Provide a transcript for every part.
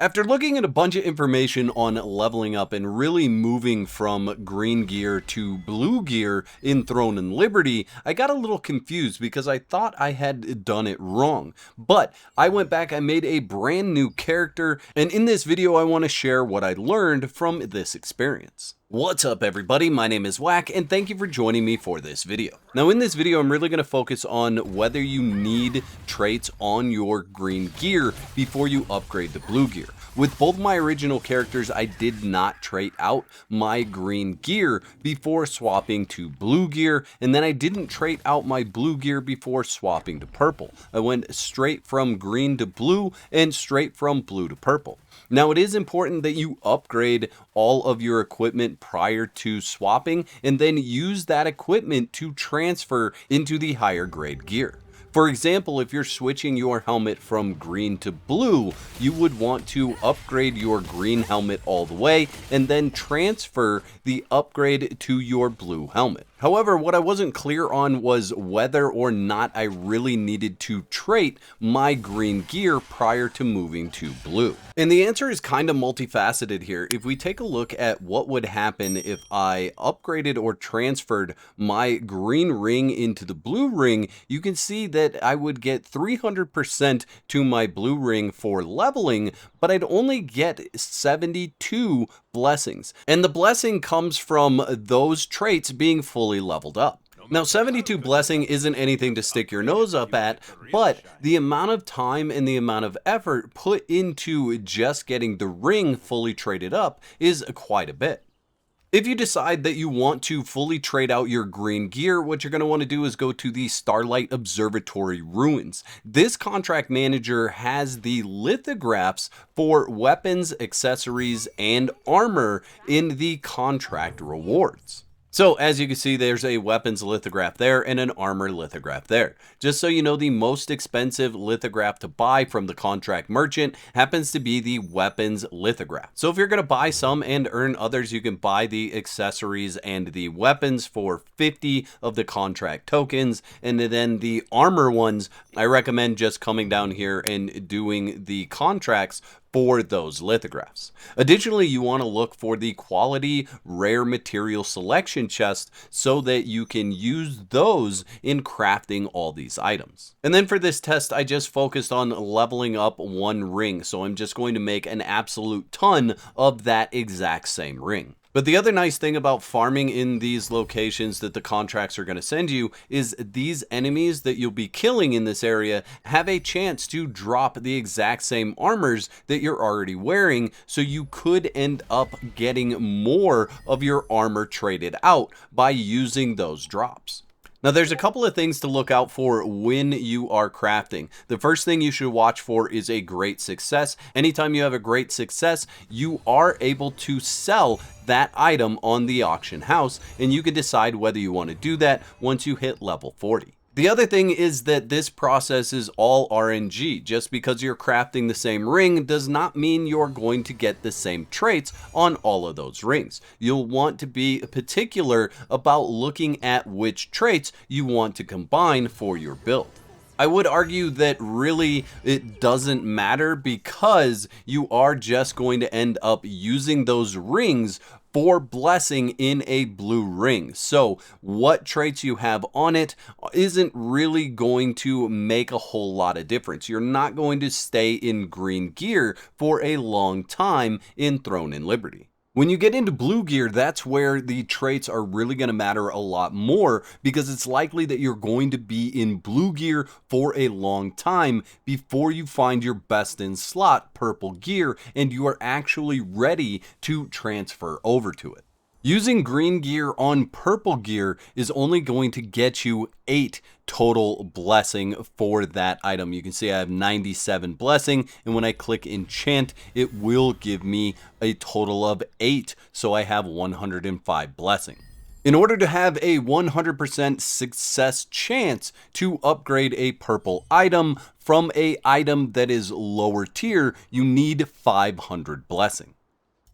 After looking at a bunch of information on leveling up and really moving from green gear to blue gear in Throne and Liberty, I got a little confused because I thought I had done it wrong. But I went back, I made a brand new character, and in this video I want to share what I learned from this experience. What's up everybody, my name is Whack and thank you for joining me for this video. Now in this video I'm really going to focus on whether you need traits on your green gear before you upgrade to blue gear. With both my original characters I did not trait out my green gear before swapping to blue gear, and then I didn't trait out my blue gear before swapping to purple. I went straight from green to blue and straight from blue to purple. Now it is important that you upgrade all of your equipment prior to swapping and then use that equipment to transfer into the higher grade gear. For example, if you're switching your helmet from green to blue, you would want to upgrade your green helmet all the way and then transfer the upgrade to your blue helmet. However, what I wasn't clear on was whether or not I really needed to trait my green gear prior to moving to blue. And the answer is kind of multifaceted here. If we take a look at what would happen if I upgraded or transferred my green ring into the blue ring, you can see that I would get 300% to my blue ring for leveling, but I'd only get 72 blessings. And the blessing comes from those traits being fully leveled up. Now 72 blessing isn't anything to stick your nose up at, but the amount of time and the amount of effort put into just getting the ring fully traded up is quite a bit. If you decide that you want to fully trade out your green gear, what you're going to want to do is go to the Starlight Observatory Ruins. This contract manager has the lithographs for weapons, accessories, and armor in the contract rewards. So as you can see, there's a weapons lithograph there and an armor lithograph there. Just so you know, the most expensive lithograph to buy from the contract merchant happens to be the weapons lithograph. So if you're going to buy some and earn others, you can buy the accessories and the weapons for 50 of the contract tokens. And then the armor ones, I recommend just coming down here and doing the contracts for those lithographs. Additionally, you want to look for the quality rare material selection chest so that you can use those in crafting all these items. And then for this test, I just focused on leveling up one ring. So I'm just going to make an absolute ton of that exact same ring. But the other nice thing about farming in these locations that the contracts are going to send you is these enemies that you'll be killing in this area have a chance to drop the exact same armors that you're already wearing, so you could end up getting more of your armor traded out by using those drops. Now there's a couple of things to look out for when you are crafting. The first thing you should watch for is a great success. Anytime you have a great success, you are able to sell that item on the auction house, and you can decide whether you want to do that once you hit level 40. The other thing is that this process is all RNG. Just because you're crafting the same ring does not mean you're going to get the same traits on all of those rings. You'll want to be particular about looking at which traits you want to combine for your build. I would argue that really it doesn't matter because you are just going to end up using those rings for blessing in a blue ring. So what traits you have on it isn't really going to make a whole lot of difference. You're not going to stay in green gear for a long time in Throne and Liberty. When you get into blue gear, that's where the traits are really going to matter a lot more, because it's likely that you're going to be in blue gear for a long time before you find your best in slot purple gear and you are actually ready to transfer over to it. Using green gear on purple gear is only going to get you 8 total blessing for that item. You can see I have 97 blessing, and when I click enchant, it will give me a total of 8, so I have 105 blessing. In order to have a 100% success chance to upgrade a purple item from an item that is lower tier, you need 500 blessing.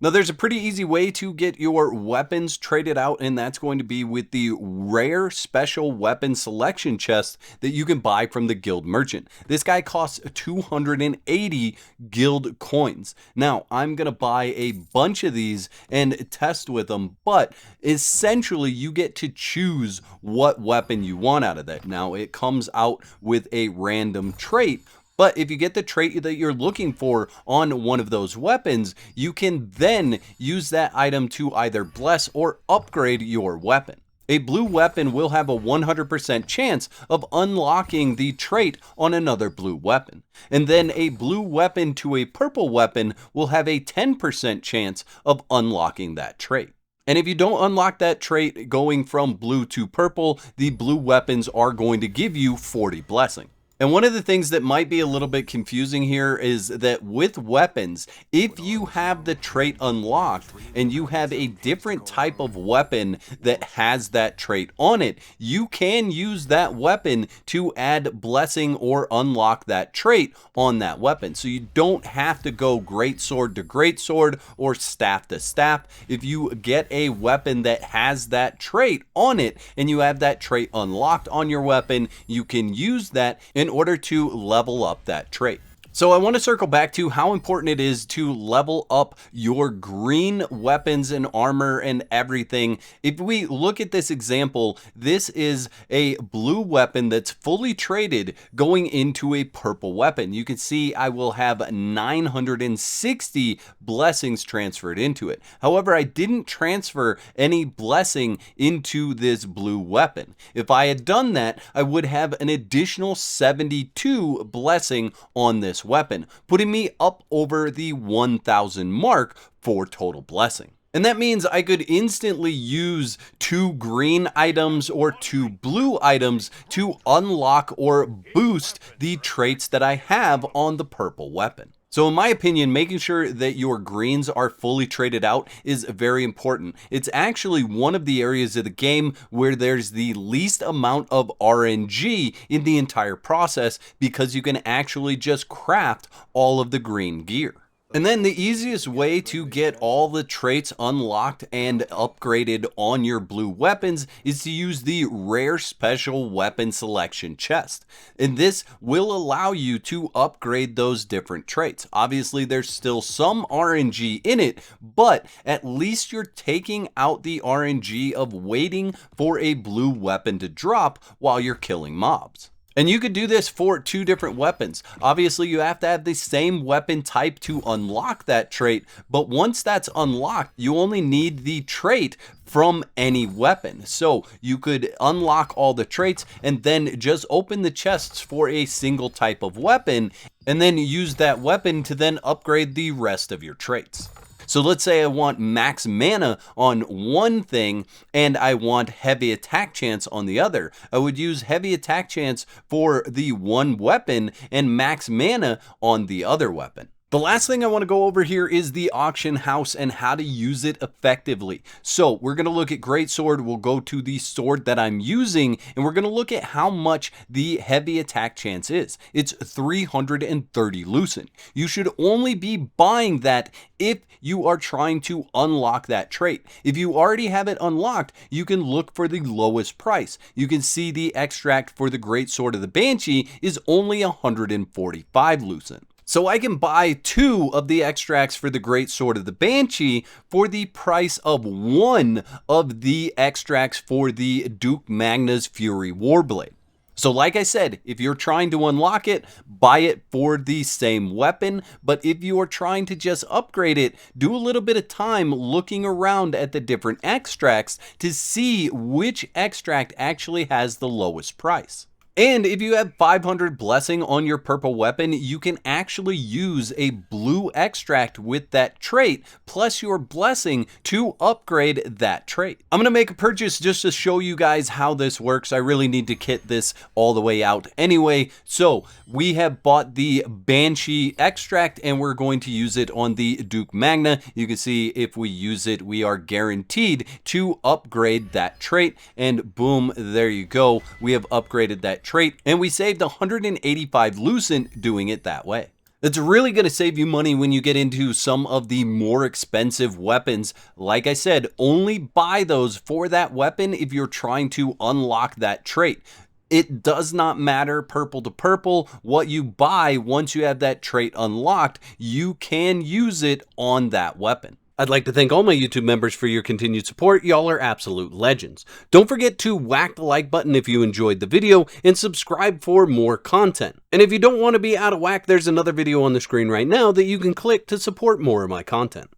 Now, there's a pretty easy way to get your weapons traded out, and that's going to be with the rare special weapon selection chest that you can buy from the guild merchant. This guy costs 280 guild coins. Now, I'm going to buy a bunch of these and test with them, but essentially you get to choose what weapon you want out of that. Now, it comes out with a random trait, but if you get the trait that you're looking for on one of those weapons, you can then use that item to either bless or upgrade your weapon. A blue weapon will have a 100% chance of unlocking the trait on another blue weapon. And then a blue weapon to a purple weapon will have a 10% chance of unlocking that trait. And if you don't unlock that trait going from blue to purple, the blue weapons are going to give you 40 blessing. And one of the things that might be a little bit confusing here is that with weapons, if you have the trait unlocked and you have a different type of weapon that has that trait on it, you can use that weapon to add blessing or unlock that trait on that weapon. So you don't have to go greatsword to greatsword or staff to staff. If you get a weapon that has that trait on it and you have that trait unlocked on your weapon, you can use that in order to level up that trait. So I want to circle back to how important it is to level up your green weapons and armor and everything. If we look at this example, this is a blue weapon that's fully traded going into a purple weapon. You can see I will have 960 blessings transferred into it. However, I didn't transfer any blessing into this blue weapon. If I had done that, I would have an additional 72 blessing on this weapon, putting me up over the 1,000 mark for total blessing. And that means I could instantly use 2 green items or 2 blue items to unlock or boost the traits that I have on the purple weapon. So in my opinion, making sure that your greens are fully traded out is very important. It's actually one of the areas of the game where there's the least amount of RNG in the entire process because you can actually just craft all of the green gear. And then the easiest way to get all the traits unlocked and upgraded on your blue weapons is to use the rare special weapon selection chest. And this will allow you to upgrade those different traits. Obviously, there's still some RNG in it, but at least you're taking out the RNG of waiting for a blue weapon to drop while you're killing mobs. And you could do this for 2 different weapons. Obviously, you have to have the same weapon type to unlock that trait, but once that's unlocked, you only need the trait from any weapon. So you could unlock all the traits and then just open the chests for a single type of weapon, and then use that weapon to then upgrade the rest of your traits. So let's say I want max mana on one thing and I want heavy attack chance on the other. I would use heavy attack chance for the one weapon and max mana on the other weapon. The last thing I want to go over here is the auction house and how to use it effectively. So we're going to look at greatsword. We'll go to the sword that I'm using and we're going to look at how much the heavy attack chance is. It's 330 lucent. You should only be buying that if you are trying to unlock that trait. If you already have it unlocked, you can look for the lowest price. You can see the extract for the greatsword of the Banshee is only 145 lucent. So I can buy 2 of the extracts for the greatsword of the Banshee for the price of 1 of the extracts for the Duke Magna's Fury Warblade. So like I said, if you're trying to unlock it, buy it for the same weapon. But if you are trying to just upgrade it, do a little bit of time looking around at the different extracts to see which extract actually has the lowest price. And if you have 500 blessing on your purple weapon, you can actually use a blue extract with that trait plus your blessing to upgrade that trait. I'm going to make a purchase just to show you guys how this works. I really need to kit this all the way out anyway. So we have bought the Banshee extract and we're going to use it on the Duke Magna. You can see if we use it, we are guaranteed to upgrade that trait, and boom, there you go. We have upgraded that trait and we saved 185 lucent doing it that way. It's really going to save you money when you get into some of the more expensive weapons. Like I said, only buy those for that weapon if you're trying to unlock that trait. It does not matter purple to purple. What you buy once you have that trait unlocked, you can use it on that weapon. I'd like to thank all my YouTube members for your continued support. Y'all are absolute legends. Don't forget to whack the like button if you enjoyed the video and subscribe for more content. And if you don't want to be out of whack, there's another video on the screen right now that you can click to support more of my content.